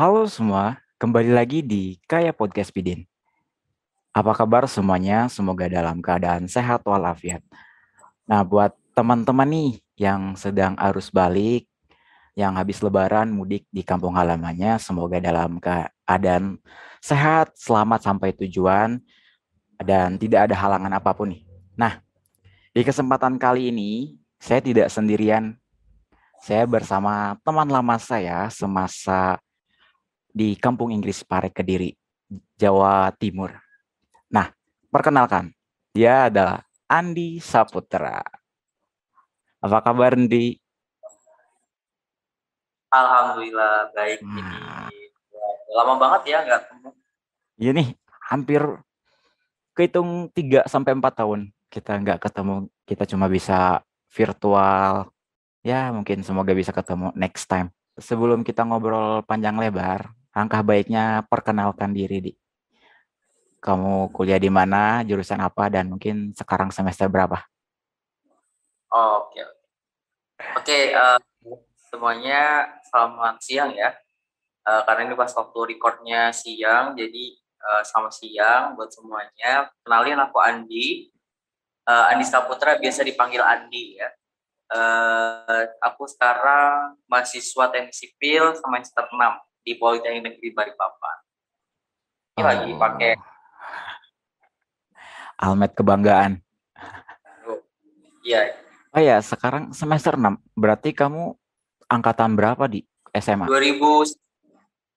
Halo semua, kembali lagi di Kaya Podcast Pidin. Apa kabar semuanya? Semoga dalam keadaan sehat walafiat. Nah, buat teman-teman nih yang sedang arus balik, yang habis lebaran mudik di kampung halamannya, semoga dalam keadaan sehat, selamat sampai tujuan, dan tidak ada halangan apapun nih. Nah, di kesempatan kali ini, saya tidak sendirian. Saya bersama teman lama saya semasa di Kampung Inggris Pare Kediri, Jawa Timur. Nah, perkenalkan, dia adalah Andi Saputra. Apa kabar, Andi? Alhamdulillah baik ini. Nah, Ya, lama banget ya nggak ketemu. ini hampir kehitung 3 sampai 4 tahun kita nggak ketemu. Kita cuma bisa virtual. Ya, mungkin semoga bisa ketemu next time. Sebelum kita ngobrol panjang lebar, langkah baiknya perkenalkan diri, Di. Kamu kuliah di mana, jurusan apa, dan mungkin sekarang semester berapa? Oke, oke. Semuanya selamat siang ya. Karena ini pas waktu recordnya siang, jadi selamat siang buat semuanya. Kenalin aku Andi, Andi Saputra, biasa dipanggil Andi ya. Aku sekarang mahasiswa teknik sipil semester 6 di Politeknik Negeri Balikpapan. Ini lagi pakai. Oh, almet kebanggaan. Oh, iya. Oh ya, sekarang semester 6. Berarti kamu angkatan berapa di SMA? 2000.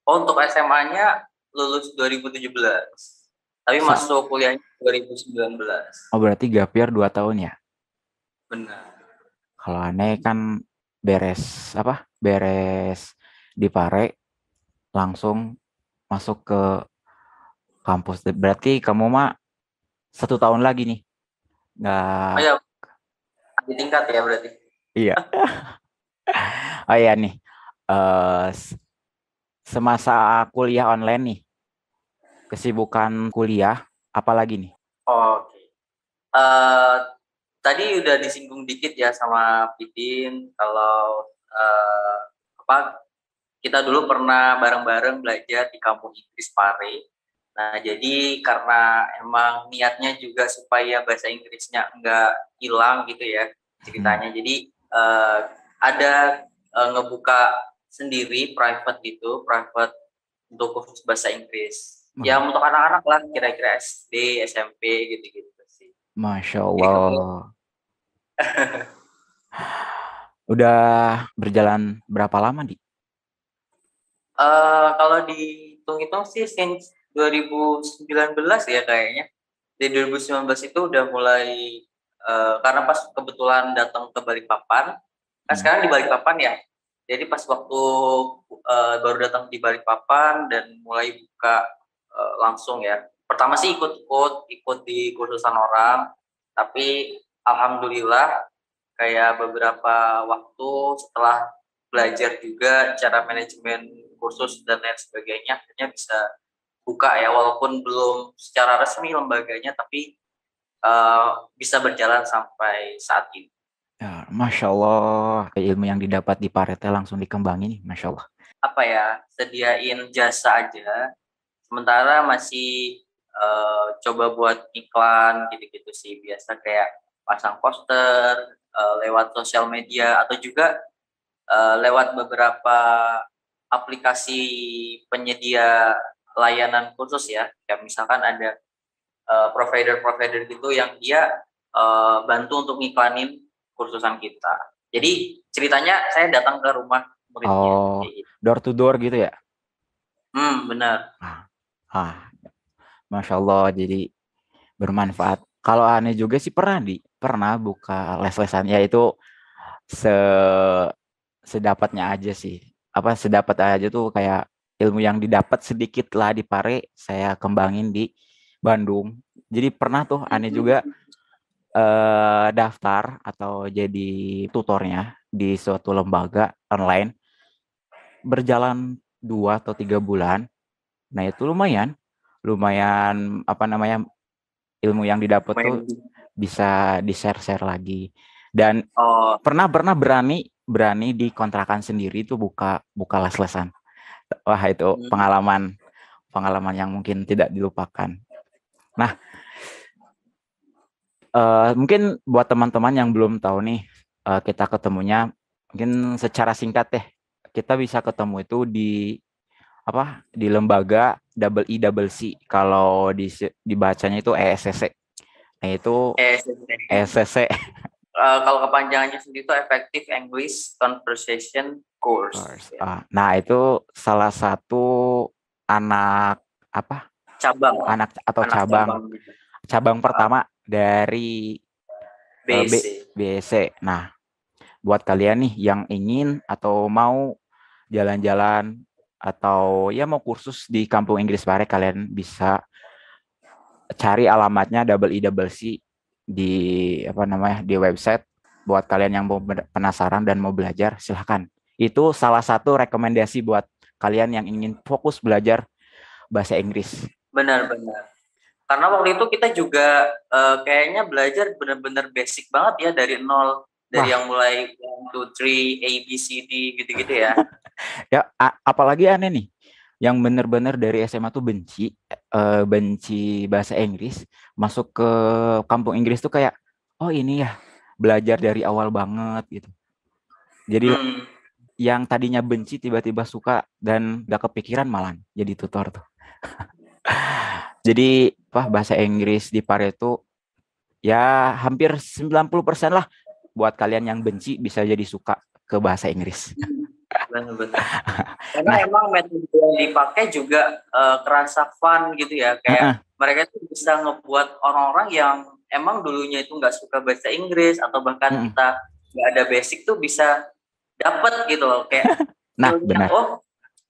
Oh, untuk SMA-nya lulus 2017. Tapi masuk kuliahnya 2019. Oh, berarti gap year 2 tahun ya? Benar. Kalau aneh kan beres apa? Beres di Pare langsung masuk ke kampus. Berarti kamu mah 1 tahun lagi nih. Oh Nggak, ya, di tingkat ya berarti. iya. Oh iya nih. Eh, Semasa kuliah online nih, kesibukan kuliah apalagi nih? Oke. Eh, Tadi udah disinggung dikit ya sama Pidin kalau apa kita dulu pernah bareng-bareng belajar di kampung Inggris Pare. Nah, jadi karena emang niatnya juga supaya bahasa Inggrisnya enggak hilang gitu ya Hmm. ceritanya. Jadi ada ngebuka sendiri private gitu, private untuk khusus bahasa Inggris. Ya Wah, untuk anak-anak lah kira-kira SD, SMP gitu-gitu sih. Masya Jadi kamu Allah. Udah berjalan berapa lama, Di? kalau dihitung-hitung sih since 2019 ya kayaknya. Di 2019 itu udah mulai karena pas kebetulan datang ke Balikpapan. Kan Hmm. sekarang di Balikpapan ya. Jadi pas waktu baru datang di Balikpapan dan mulai buka langsung ya. Pertama sih ikut di kursusan orang, tapi alhamdulillah kayak beberapa waktu setelah belajar juga cara manajemen kursus dan lain sebagainya, akhirnya bisa buka ya, walaupun belum secara resmi lembaganya, tapi bisa berjalan sampai saat ini. Ya, Masya Allah, ilmu yang didapat di Parete langsung dikembangin nih, Masya Allah. Apa ya, sediain jasa aja, sementara masih coba buat iklan gitu-gitu sih, biasa kayak pasang poster lewat sosial media atau juga lewat beberapa aplikasi penyedia layanan khusus ya, kayak misalkan ada provider-provider gitu yang dia bantu untuk ngiklanin kursusan kita. Jadi ceritanya saya datang ke rumah muridnya Oh, kayak gitu. door to door gitu ya? Benar. Ah, ah, Masya Allah, jadi bermanfaat. Kalau aneh juga sih pernah buka les-lesan, ya itu se sedapatnya aja sih. Apa sedapat aja tuh kayak ilmu yang didapat sedikit lah di Pare, saya kembangin di Bandung. Jadi pernah tuh aneh juga daftar atau jadi tutornya di suatu lembaga online berjalan 2 atau 3 bulan. Nah itu lumayan, lumayan apa namanya ilmu yang didapat tuh Lumayan. bisa di-share-share lagi. Dan Oh, pernah pernah berani berani di kontrakan sendiri tuh buka buka les-lesan. Wah, itu pengalaman yang mungkin tidak dilupakan. Nah, mungkin buat teman-teman yang belum tahu nih, kita ketemunya mungkin secara singkat deh. Kita bisa ketemu itu di lembaga EECC. Kalau dibacanya itu ESCC. Nah, itu ESCC. Kalau kepanjangannya sendiri itu Effective English Conversation Course. Nah, itu salah satu anak cabang pertama dari BEC. Nah, buat kalian nih yang ingin atau mau jalan-jalan atau ya mau kursus di Kampung Inggris Pare, kalian bisa cari alamatnya EECC di di website. Buat kalian yang mau penasaran dan mau belajar, silahkan. Itu salah satu rekomendasi buat kalian yang ingin fokus belajar bahasa Inggris. Benar-benar. Karena waktu itu kita juga kayaknya belajar benar-benar basic banget ya dari nol. Dari yang mulai 1, 2, 3, A, B, C, D gitu-gitu ya. Ya, apalagi aneh nih. Yang benar-benar dari SMA tuh benci bahasa Inggris, masuk ke Kampung Inggris tuh kayak, oh ini ya, belajar dari awal banget gitu. Jadi yang tadinya benci tiba-tiba suka dan gak kepikiran malah jadi tutor tuh. Jadi bahasa Inggris di Pare itu ya hampir 90% lah buat kalian yang benci bisa jadi suka ke bahasa Inggris. Benar-benar. Karena emang metode yang dipakai juga kerasa fun gitu ya. Kayak mereka tuh bisa ngebuat orang-orang yang emang dulunya itu nggak suka bahasa Inggris atau bahkan kita nggak ada basic tuh bisa dapet gitu loh. Kayak benar. Oh,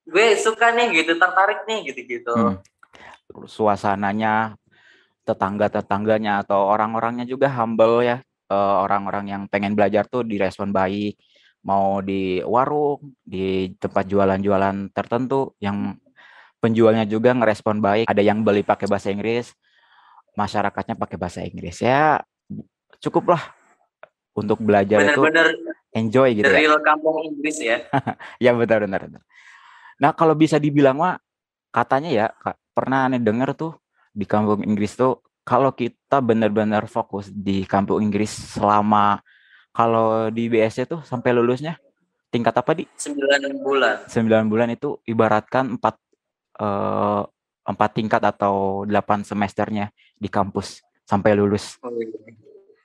gue suka nih gitu, tertarik nih gitu-gitu. Suasananya, tetangga-tetangganya atau orang-orangnya juga humble ya. Orang-orang yang pengen belajar tuh direspon baik. Mau di warung, di tempat jualan-jualan tertentu, yang penjualnya juga ngerespon baik. Ada yang beli pakai bahasa Inggris, masyarakatnya pakai bahasa Inggris. Ya cukuplah untuk belajar. Bener-bener itu enjoy gitu ya. Real Kampung Inggris ya. Ya benar. Nah, kalau bisa dibilang mah, katanya ya, pernah aneh dengar tuh di Kampung Inggris tuh, kalau kita benar-benar fokus di Kampung Inggris selama, kalau di BSC tuh sampai lulusnya tingkat apa 9 bulan. 9 bulan itu ibaratkan 4 tingkat atau 8 semesternya di kampus sampai lulus.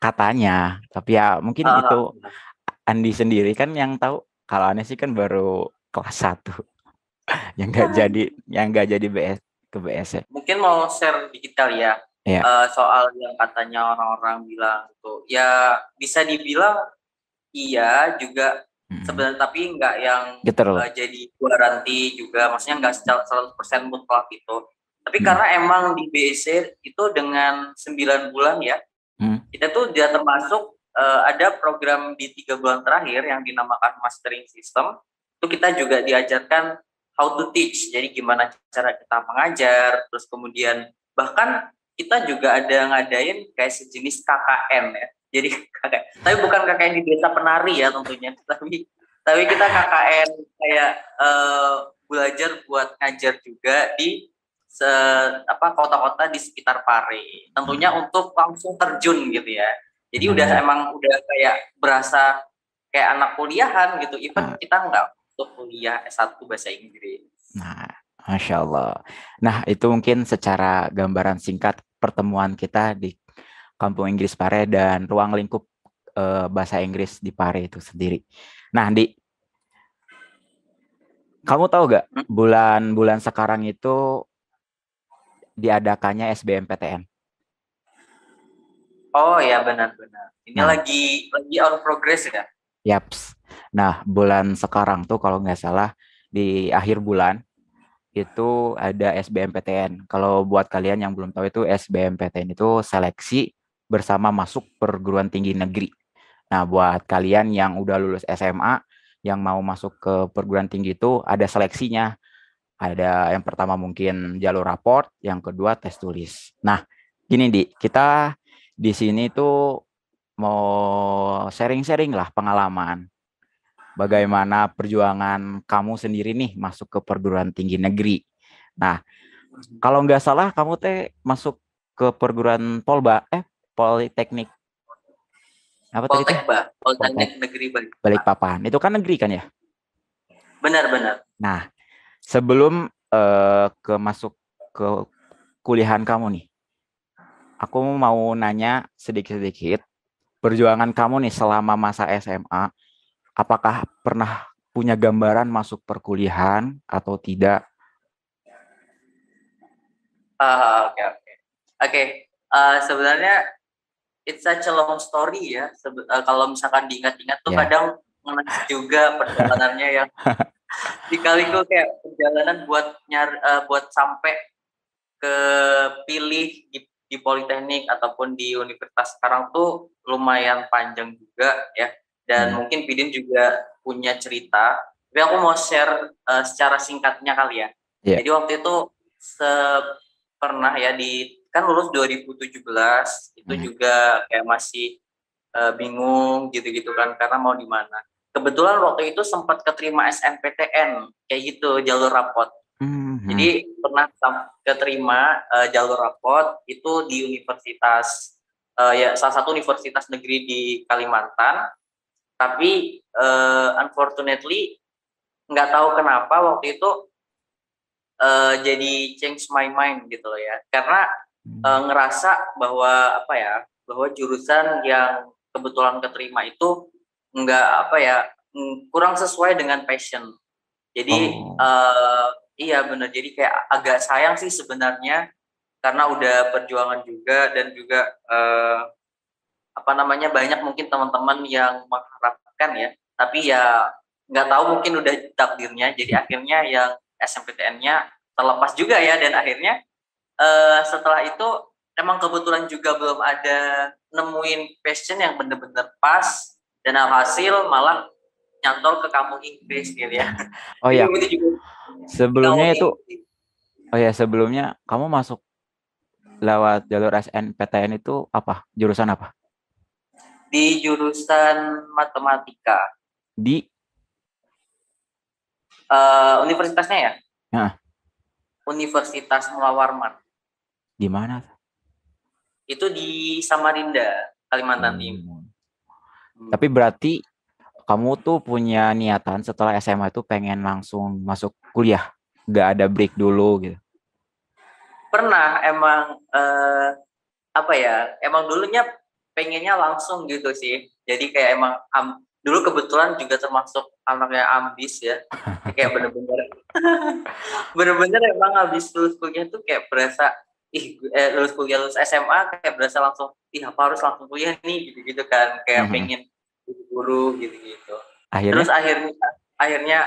Katanya, tapi ya mungkin itu Andi sendiri kan yang tahu. Kalau aneh sih kan baru kelas 1 yang nggak jadi ke BS. Mungkin mau share dikit kali ya. Soal yang katanya orang-orang bilang tuh, ya bisa dibilang iya juga sebenarnya, tapi nggak yang jadi garansi juga, maksudnya nggak 100% mutlak gitu. Tapi karena emang di BSC itu dengan 9 bulan ya, kita tuh dia termasuk ada program di 3 bulan terakhir yang dinamakan mastering system. Itu kita juga diajarkan how to teach, jadi gimana cara kita mengajar, terus kemudian bahkan kita juga ada ngadain kayak sejenis KKN ya. Jadi tapi bukan KKN di desa penari ya tentunya, tapi kita KKN kayak belajar buat ngajar juga di kota-kota di sekitar Pare. Tentunya untuk langsung terjun gitu ya. Jadi emang udah kayak berasa kayak anak kuliahan gitu. Even kita nggak untuk kuliah S1 bahasa Inggris. Nah, Masya Allah. Nah, itu mungkin secara gambaran singkat pertemuan kita di Kampung Inggris Pare dan ruang lingkup bahasa Inggris di Pare itu sendiri. Nah, Andi, kamu tahu gak bulan-bulan sekarang itu diadakannya SBMPTN? Oh ya, benar-benar. Ini lagi on progress ya? Yaps. Nah, bulan sekarang tuh kalau nggak salah di akhir bulan itu ada SBMPTN. Kalau buat kalian yang belum tahu, itu SBMPTN itu seleksi bersama masuk perguruan tinggi negeri. Nah, buat kalian yang udah lulus SMA yang mau masuk ke perguruan tinggi itu ada seleksinya. Ada yang pertama mungkin jalur raport, yang kedua tes tulis. Nah, gini kita di sini tuh mau sharing-sharing lah pengalaman. bagaimana perjuangan kamu sendiri nih masuk ke perguruan tinggi negeri. Nah, kalau nggak salah kamu teh masuk ke perguruan Politeknik apa tadi teh? Poltekba, Poltek Politeknik Negeri Balikpapan. Balikpapan. Itu kan negeri kan ya? Benar-benar. Nah, sebelum ke masuk ke kuliahan kamu nih, aku mau nanya sedikit-sedikit perjuangan kamu nih selama masa SMA. Apakah pernah punya gambaran masuk perkuliahan atau tidak? Oke, oke. Oke, sebenarnya it's such a long story ya. Kalau misalkan diingat-ingat tuh Ya. kadang menangis juga perjalanannya yang dikaliku kayak perjalanan buat sampai ke pilih di Politeknik ataupun di universitas sekarang tuh lumayan panjang juga ya. Dan Hmm. mungkin Pidin juga punya cerita. Tapi aku mau share secara singkatnya kali ya. Ya. Jadi waktu itu pernah ya kan lulus 2017 itu Hmm. juga kayak masih bingung gitu-gitu kan karena mau di mana. Kebetulan waktu itu sempat keterima SNPTN kayak gitu jalur rapot. Hmm. Jadi pernah keterima jalur rapot itu di universitas ya salah satu universitas negeri di Kalimantan. Tapi unfortunately nggak tahu kenapa waktu itu jadi change my mind gitu loh ya. Karena ngerasa bahwa apa ya bahwa jurusan yang kebetulan keterima itu nggak apa ya kurang sesuai dengan passion. Jadi Oh. iya benar. Jadi kayak agak sayang sih sebenarnya karena udah perjuangan juga dan juga apa namanya banyak mungkin teman-teman yang mengharapkan ya. Tapi ya nggak tahu mungkin udah takdirnya. Jadi akhirnya yang SMPTN-nya terlepas juga ya dan akhirnya setelah itu emang kebetulan juga belum ada nemuin passion yang bener-bener pas dan alhasil malah nyantol ke kampung Inggris gitu ya. Oh Jadi ya, itu juga di sebelumnya kampung itu, Inggris oh ya sebelumnya kamu masuk lewat jalur SNPTN itu apa? Jurusan apa? di jurusan matematika. Di, Universitasnya ya, nah, Universitas Mula Warman. di mana? Itu di Samarinda, Kalimantan Timur. Hmm. Tapi berarti kamu tuh punya niatan setelah SMA itu pengen langsung masuk kuliah, nggak ada break dulu gitu. Pernah emang apa ya? Emang dulunya pengennya langsung gitu sih. Jadi kayak emang dulu kebetulan juga termasuk anaknya ambis ya. Kayak bener-bener bener-bener emang habis lulus kuliah tuh kayak berasa lulus SMA kayak berasa langsung apa harus langsung kuliah nih gitu-gitu kan kayak Mhm. pengen buru-buru gitu-gitu. Terus Akhirnya, akhirnya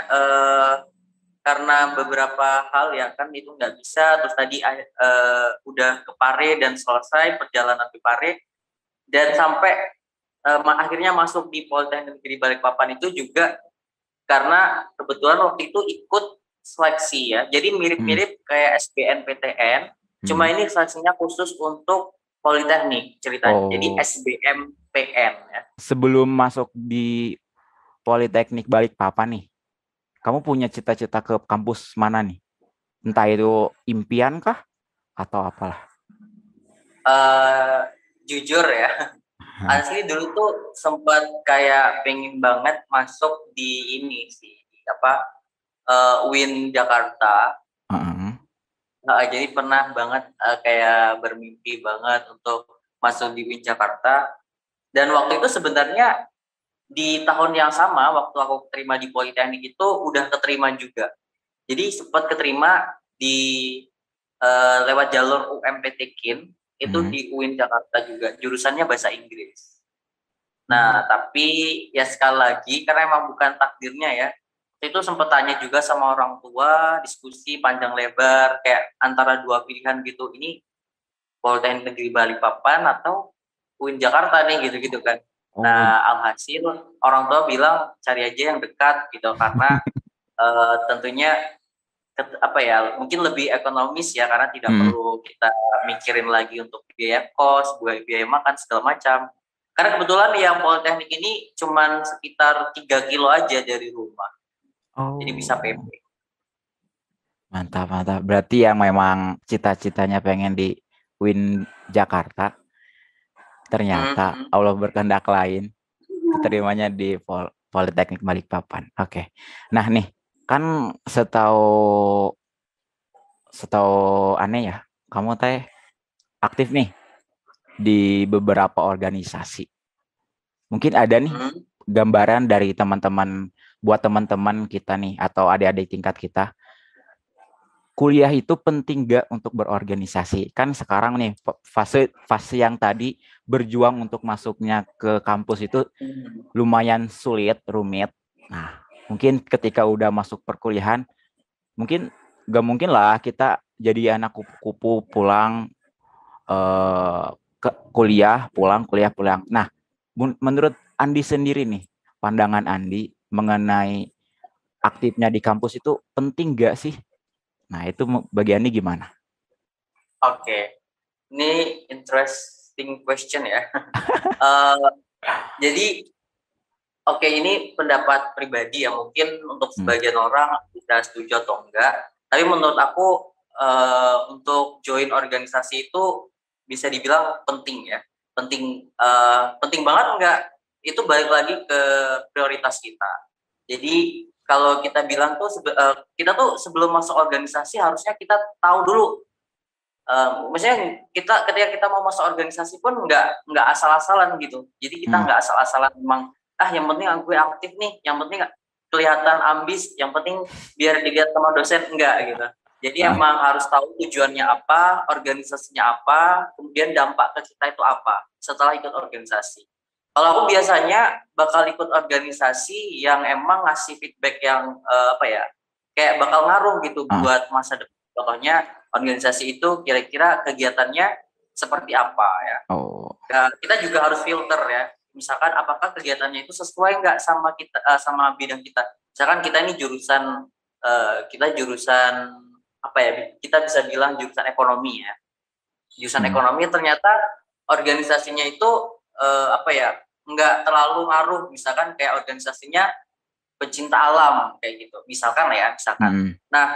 karena beberapa hal ya kan itu nggak bisa terus tadi udah ke Pare dan selesai perjalanan di Pare dan sampai akhirnya masuk di Politeknik Negeri Balikpapan itu juga karena kebetulan waktu itu ikut seleksi ya. Jadi hmm, mirip-mirip kayak SBMPTN, cuma hmm. ini seleksinya khusus untuk Politeknik ceritanya. Jadi Oh, SBMPN ya. sebelum masuk di Politeknik Balikpapan nih, kamu punya cita-cita ke kampus mana nih? Entah itu impian kah atau apalah? Uh, jujur ya, Hah. asli dulu tuh sempat kayak pengen banget masuk di ini sih, di apa UIN Jakarta. Heeh. Jadi pernah banget kayak bermimpi banget untuk masuk di UIN Jakarta. Dan waktu itu sebenarnya di tahun yang sama waktu aku terima di Politeknik itu udah keterima juga. Jadi sempat keterima di lewat jalur UMPTKIN itu Hmm. di UIN Jakarta juga jurusannya bahasa Inggris. Hmm. Nah tapi ya sekali lagi karena emang bukan takdirnya ya. Itu sempat tanya juga sama orang tua, diskusi panjang lebar kayak antara dua pilihan gitu. Ini Politeknik Negeri Balikpapan atau UIN Jakarta nih gitu-gitu kan. Oh, Nah, alhasil orang tua bilang cari aja yang dekat gitu karena tentunya apa ya mungkin lebih ekonomis ya karena tidak hmm. perlu kita mikirin lagi untuk biaya kos, biaya makan segala macam. Karena kebetulan yang Politeknik ini cuman sekitar 3 kilo aja dari rumah. Jadi bisa Oh, PP. mantap, mantap. Berarti yang memang cita-citanya pengen di Win Jakarta, ternyata Mhm. Allah berkehendak lain, keterimanya di Politeknik Balikpapan. Oke. Nah nih, kan setahu setahu aneh ya, kamu teh aktif nih di beberapa organisasi. Mungkin ada nih Mhm. gambaran dari teman-teman, buat teman-teman kita nih atau adik-adik tingkat kita, kuliah itu penting gak untuk berorganisasi? Kan sekarang nih fase fase yang tadi berjuang untuk masuknya ke kampus itu lumayan sulit, rumit. Nah, mungkin ketika udah masuk perkuliahan, mungkin gak mungkin lah kita jadi anak kupu-kupu pulang eh, ke kuliah pulang. Nah, menurut Andi sendiri nih, pandangan Andi mengenai aktifnya di kampus itu penting gak sih? Nah, itu bagi Andi gimana? Oke, ini interesting question ya. Eh, jadi oke, ini pendapat pribadi ya, mungkin untuk Hmm. sebagian orang bisa setuju atau enggak. Tapi menurut aku untuk join organisasi itu bisa dibilang penting ya. Penting banget enggak? Itu balik lagi ke prioritas kita. Jadi kalau kita bilang tuh kita tuh sebelum masuk organisasi harusnya kita tahu dulu. Maksudnya kita ketika kita mau masuk organisasi pun nggak asal-asalan gitu. Jadi kita Hmm. nggak asal-asalan memang yang penting gue aktif nih, yang penting kelihatan ambis, yang penting biar dilihat sama dosen, enggak gitu. Jadi Ah, emang harus tahu tujuannya apa, organisasinya apa, kemudian dampak ke kita itu apa setelah ikut organisasi. Kalau aku biasanya bakal ikut organisasi yang emang ngasih feedback yang kayak bakal ngaruh gitu ah. buat masa depan. Contohnya organisasi itu kira-kira kegiatannya seperti apa ya. Oh, Nah, kita juga harus filter ya. Misalkan apakah kegiatannya itu sesuai nggak sama kita sama bidang kita. Misalkan kita ini kita jurusan apa ya? Kita bisa bilang jurusan ekonomi ya. Jurusan hmm. ekonomi ternyata organisasinya itu nggak terlalu ngaruh. Misalkan kayak organisasinya pecinta alam kayak gitu. Misalkan ya, misalkan. Hmm. Nah,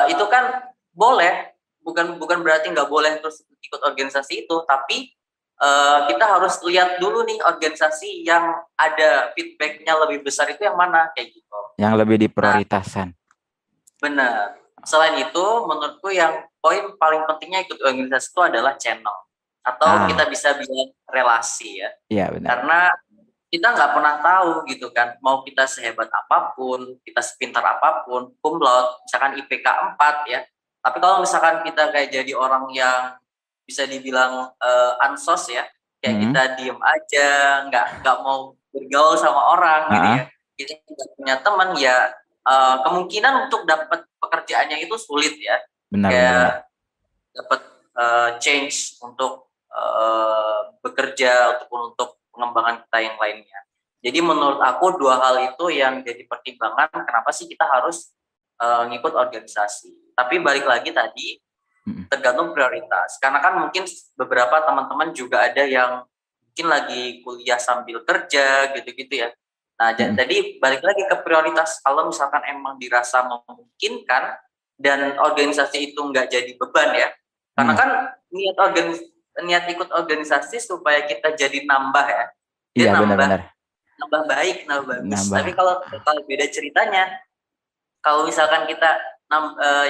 itu kan boleh, bukan bukan berarti nggak boleh terus ikut organisasi itu, tapi kita harus lihat dulu nih organisasi yang ada feedbacknya lebih besar itu yang mana kayak gitu. Yang lebih Nah, diprioritaskan. benar. Selain itu, menurutku yang poin paling pentingnya ikut organisasi itu adalah channel atau kita Ah, bisa bilang relasi ya. iya benar. Karena kita nggak pernah tahu gitu kan, mau kita sehebat apapun, kita sepintar apapun, cum laude, misalkan IPK 4 ya, tapi kalau misalkan kita kayak jadi orang yang bisa dibilang ansos ya, kayak Hmm. kita diem aja, nggak mau bergaul sama orang gitu ya, Ah, kita nggak punya teman ya, kemungkinan untuk dapat pekerjaannya itu sulit ya, benar, benar, benar. kayak dapat change untuk bekerja ataupun untuk pengembangan kita yang lainnya. Jadi menurut aku dua hal itu yang jadi pertimbangan kenapa sih kita harus ngikut organisasi. Tapi balik lagi tadi Hmm. tergantung prioritas. Karena kan mungkin beberapa teman-teman juga ada yang mungkin lagi kuliah sambil kerja gitu-gitu ya. Nah, Hmm. jadi balik lagi ke prioritas. Kalau misalkan emang dirasa memungkinkan dan organisasi itu nggak jadi beban ya. Karena Hmm. kan niat ikut organisasi supaya kita jadi nambah ya. Dia Iya nambah benar-benar nambah baik, nambah bagus. nambah. Tapi kalau beda ceritanya, kalau misalkan kita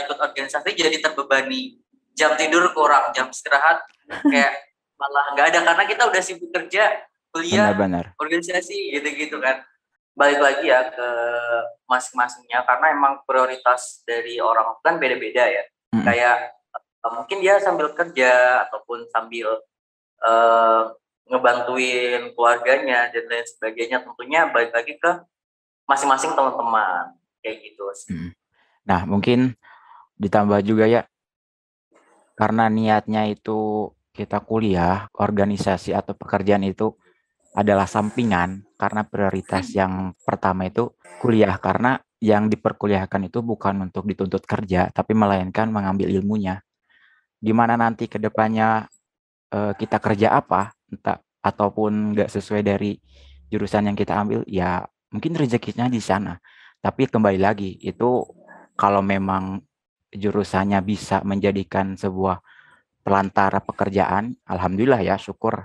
ikut organisasi jadi terbebani, jam tidur kurang, jam istirahat kayak malah nggak ada karena kita udah sibuk kerja, kuliah, Benar-benar. organisasi gitu-gitu kan. Balik lagi ya ke masing-masingnya karena emang prioritas dari orang kan beda-beda ya. Hmm. Kayak mungkin dia sambil kerja ataupun sambil eh, ngebantuin keluarganya dan lain sebagainya. Tentunya balik lagi ke masing-masing teman-teman kayak gitu sih. Hmm. Nah, mungkin ditambah juga ya, karena niatnya itu kita kuliah, organisasi atau pekerjaan itu adalah sampingan, karena prioritas yang pertama itu kuliah, karena yang diperkuliahkan itu bukan untuk dituntut kerja, tapi melainkan mengambil ilmunya. Gimana nanti ke depannya kita kerja apa, entah ataupun nggak sesuai dari jurusan yang kita ambil, ya mungkin rezekinya di sana. Tapi kembali lagi, itu kalau memang jurusannya bisa menjadikan sebuah pelantara pekerjaan, alhamdulillah ya, syukur.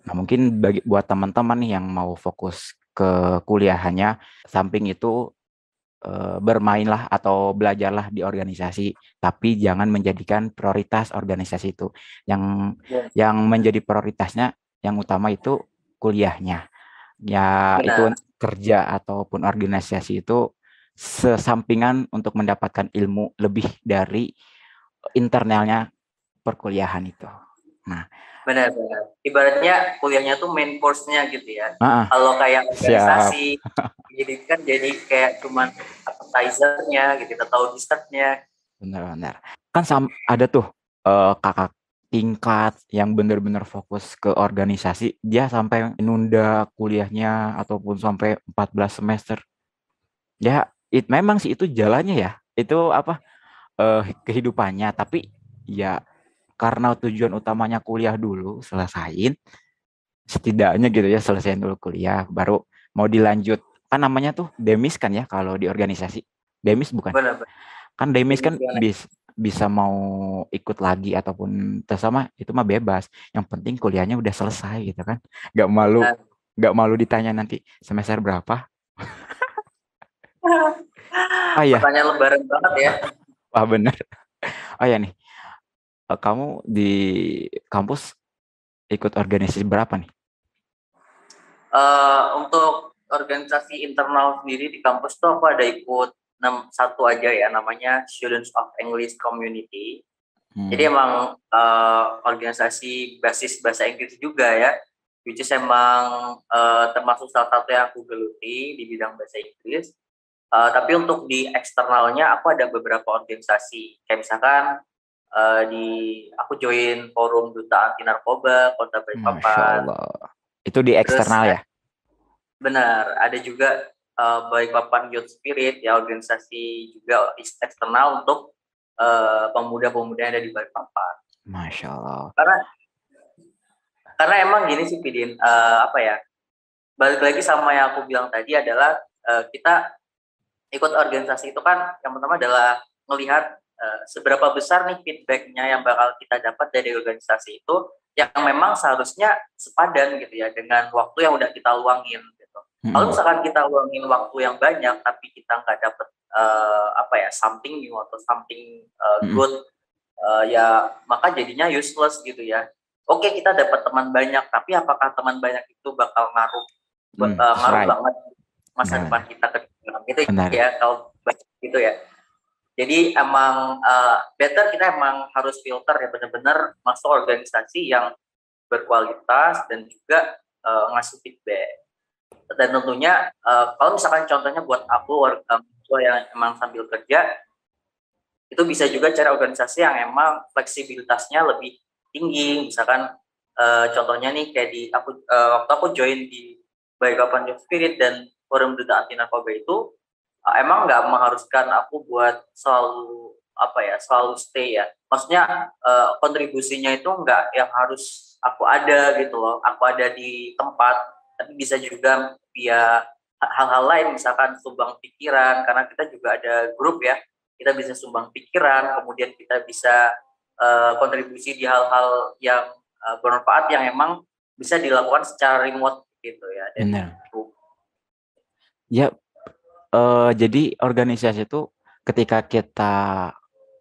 Nah, mungkin buat teman-teman nih yang mau fokus ke kuliahannya, samping itu bermainlah atau belajarlah di organisasi, tapi jangan menjadikan prioritas organisasi itu. Yang Ya, yang menjadi prioritasnya, yang utama itu kuliahnya. Ya itu benar. kerja ataupun organisasi itu sesampingan untuk mendapatkan ilmu lebih dari internalnya perkuliahan itu. Nah, Benar-benar. Ibaratnya kuliahnya tuh main course-nya gitu ya. ah, Kalau kayak siap, organisasi, jadi kan jadi kayak cuman appetizer-nya gitu atau dessert-nya. benar-benar. Kan ada tuh kakak tingkat yang benar-benar fokus ke organisasi, dia sampai nunda kuliahnya ataupun sampai 14 semester. Ya, memang sih itu jalannya ya. Itu apa kehidupannya, tapi ya karena tujuan utamanya kuliah dulu selesaiin, setidaknya gitu ya, selesaiin dulu kuliah baru mau dilanjut. Kan namanya tuh demis kan ya kalau di organisasi. Demis bukan? Benar-benar. Kan demis Jadi kan bisa mau ikut lagi ataupun tersama itu mah bebas. Yang penting kuliahnya udah selesai gitu kan. Gak malu, benar. gak malu ditanya nanti semester berapa. Ah ya, Pertanyaan lebaran banget ya. wah bener. Oh ya nih, kamu di kampus ikut organisasi berapa nih? Untuk organisasi internal sendiri di kampus tuh aku ada ikut satu aja ya, namanya Students of English Community. Jadi Hmm. emang organisasi basis bahasa Inggris juga ya, which is emang termasuk salah satu yang aku geluti di bidang bahasa Inggris. Tapi untuk di eksternalnya aku ada beberapa organisasi, kayak misalkan di aku join forum duta anti narkoba Kota Masya Balikpapan. Allah. Itu di Terus eksternal ya? benar, ada juga Balikpapan Youth Spirit ya, organisasi juga eksternal untuk pemuda-pemuda yang ada di Balikpapan. Masya Allah. Karena emang gini sih Pidin, apa ya? Balik lagi sama yang aku bilang tadi adalah kita ikut organisasi itu kan yang pertama adalah melihat seberapa besar nih feedbacknya yang bakal kita dapat dari organisasi itu, yang memang seharusnya sepadan gitu ya dengan waktu yang udah kita luangin gitu. Kalau Mm-mm. misalkan kita luangin waktu yang banyak tapi kita nggak dapet apa ya, something new atau something Mm-mm. good, ya maka jadinya useless gitu ya. Oke, kita dapat teman banyak, tapi apakah teman banyak itu bakal ngaruh That's ngaruh right. banget masa depan Benar, kita ke depan gitu benar. ya, kalau baca gitu ya. Jadi emang better kita emang harus filter ya, benar-benar masuk organisasi yang berkualitas dan juga ngasih feedback. Dan tentunya kalau misalkan contohnya buat aku yang emang sambil kerja, itu bisa juga cari organisasi yang emang fleksibilitasnya lebih tinggi. Misalkan contohnya nih kayak di aku waktu aku join di Balikpapan Youth Spirit dan Forum Duta Anti Narkoba itu, emang nggak mengharuskan aku buat selalu apa ya, selalu stay ya. Maksudnya kontribusinya itu nggak yang harus aku ada gitu loh, aku ada di tempat, tapi bisa juga via hal-hal lain, misalkan sumbang pikiran, karena kita juga ada grup ya, kita bisa sumbang pikiran, kemudian kita bisa kontribusi di hal-hal yang bermanfaat yang emang bisa dilakukan secara remote gitu ya dari Benar. grup. Ya, jadi organisasi itu ketika kita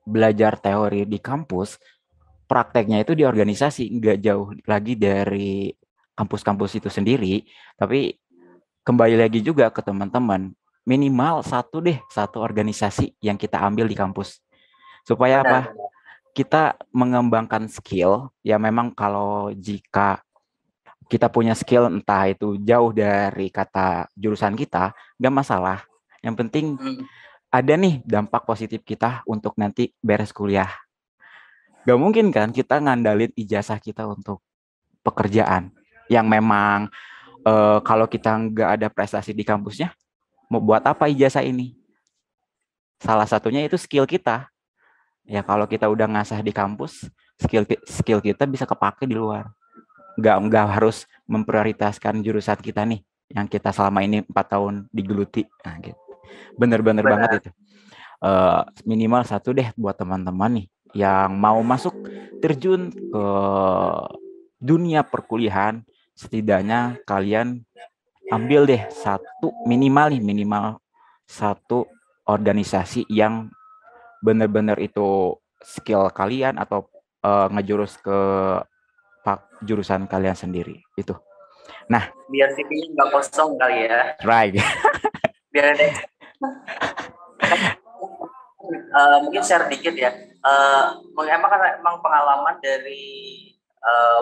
belajar teori di kampus, prakteknya itu di organisasi, nggak jauh lagi dari kampus-kampus itu sendiri. Tapi kembali lagi juga ke teman-teman, minimal satu deh, satu organisasi yang kita ambil di kampus. Supaya apa? Benar-benar. Kita mengembangkan skill, ya memang kalau jika kita punya skill entah itu jauh dari kata jurusan kita, nggak masalah. Yang penting Hmm. ada nih dampak positif kita untuk nanti beres kuliah. Gak mungkin kan kita ngandalin ijazah kita untuk pekerjaan yang memang kalau kita nggak ada prestasi di kampusnya, mau buat apa ijazah ini? Salah satunya itu skill kita. Ya kalau kita udah ngasah di kampus, skill kita bisa kepake di luar. nggak harus memprioritaskan jurusan kita nih yang kita selama ini 4 tahun digeluti. Nah, gitu. Bener-bener banget Benar. itu. Minimal satu deh buat teman-teman nih yang mau masuk terjun ke dunia perkuliahan, setidaknya kalian ambil deh minimal satu organisasi yang benar-benar itu skill kalian atau ngejurus ke jurusan kalian sendiri itu. Nah, Biar CV-nya nggak kosong kali ya. right. Biar ada mungkin share dikit ya. Emang pengalaman dari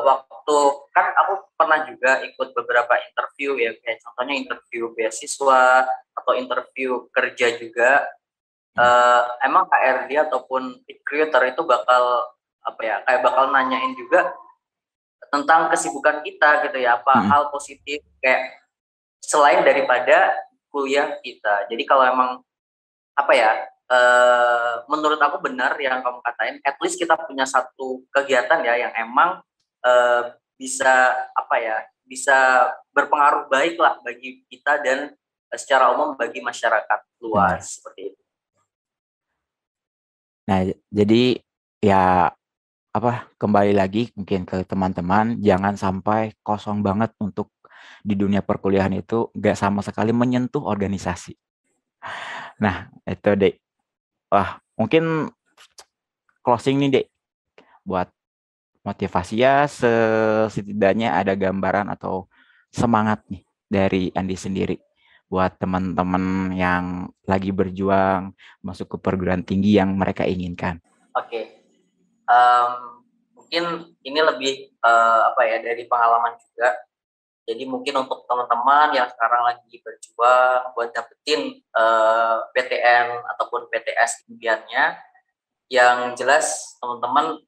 waktu kan aku pernah juga ikut beberapa interview ya, kayak contohnya interview beasiswa atau interview kerja juga. Emang HRD ataupun recruiter itu bakal apa ya, kayak bakal nanyain juga tentang kesibukan kita gitu ya, apa hal positif kayak selain daripada kuliah kita. Jadi kalau emang apa ya, menurut aku benar yang kamu katain, at least kita punya satu kegiatan ya yang emang bisa apa ya, bisa berpengaruh baik lah bagi kita dan secara umum bagi masyarakat luas seperti itu. Nah, jadi ya kembali lagi mungkin ke teman-teman, jangan sampai kosong banget untuk di dunia perkuliahan itu nggak sama sekali menyentuh organisasi. Nah, itu deh. Wah, mungkin closing nih deh buat motivasi ya, setidaknya ada gambaran atau semangat nih dari Andi sendiri buat teman-teman yang lagi berjuang masuk ke perguruan tinggi yang mereka inginkan. Oke. Mungkin ini lebih apa ya, dari pengalaman juga. Jadi mungkin untuk teman-teman yang sekarang lagi berjuang buat dapetin PTN ataupun PTS impiannya, yang jelas teman-teman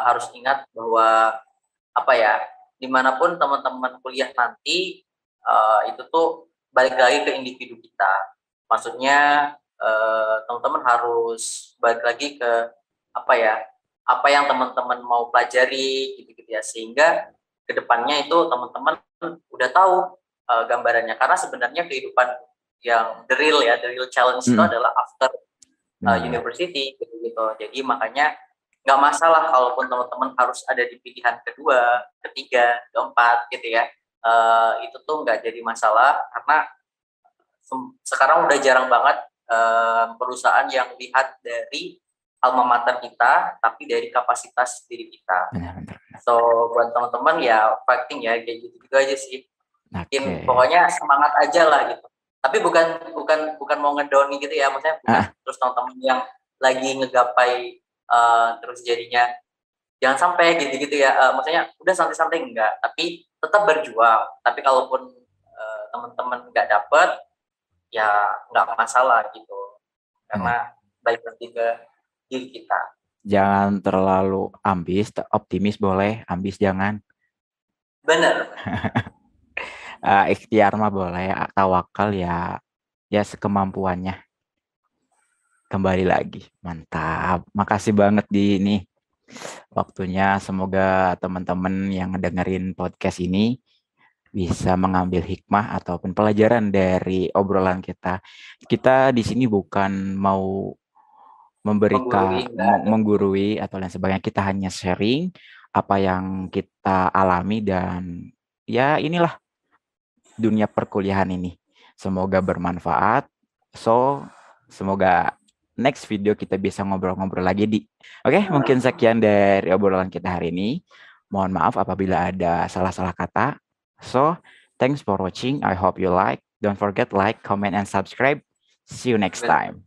harus ingat bahwa apa ya, dimanapun teman-teman kuliah nanti itu tuh balik lagi ke individu kita. Maksudnya teman-teman harus balik lagi ke apa ya, apa yang teman-teman mau pelajari gitu-gitu ya, sehingga kedepannya itu teman-teman udah tahu gambarannya. Karena sebenarnya kehidupan yang the real challenge itu adalah after university gitu-gitu. Jadi makanya nggak masalah kalaupun teman-teman harus ada di pilihan kedua, ketiga, keempat gitu ya. Itu tuh nggak jadi masalah karena sekarang udah jarang banget perusahaan yang lihat dari alma mater kita, tapi dari kapasitas diri kita. So buat teman-teman ya fighting ya, kayak gitu aja sih. Mungkin pokoknya semangat aja lah gitu. Tapi bukan mau ngedowning gitu ya, maksudnya bukan terus teman-teman yang lagi ngegapai terus jadinya jangan sampai gitu-gitu ya. Maksudnya udah santai-santai enggak, tapi tetap berjuang. Tapi kalaupun teman-teman nggak dapet, ya nggak masalah gitu. Karena baik lagi ke diri kita. Jangan terlalu ambis, optimis boleh, ambis jangan. Bener. Ikhtiar mah boleh, tawakal ya sekemampuannya. Kembali lagi, mantap. Makasih banget di ini waktunya. Semoga teman-teman yang dengerin podcast ini bisa mengambil hikmah ataupun pelajaran dari obrolan kita. Kita di sini bukan mau memberikan menggurui atau lain sebagainya, kita hanya sharing apa yang kita alami dan ya inilah dunia perkuliahan ini. Semoga bermanfaat. So, semoga next video kita bisa ngobrol-ngobrol lagi di. Oke, mungkin sekian dari obrolan kita hari ini. Mohon maaf apabila ada salah-salah kata. So, thanks for watching. I hope you like. Don't forget like, comment, and subscribe. See you next time.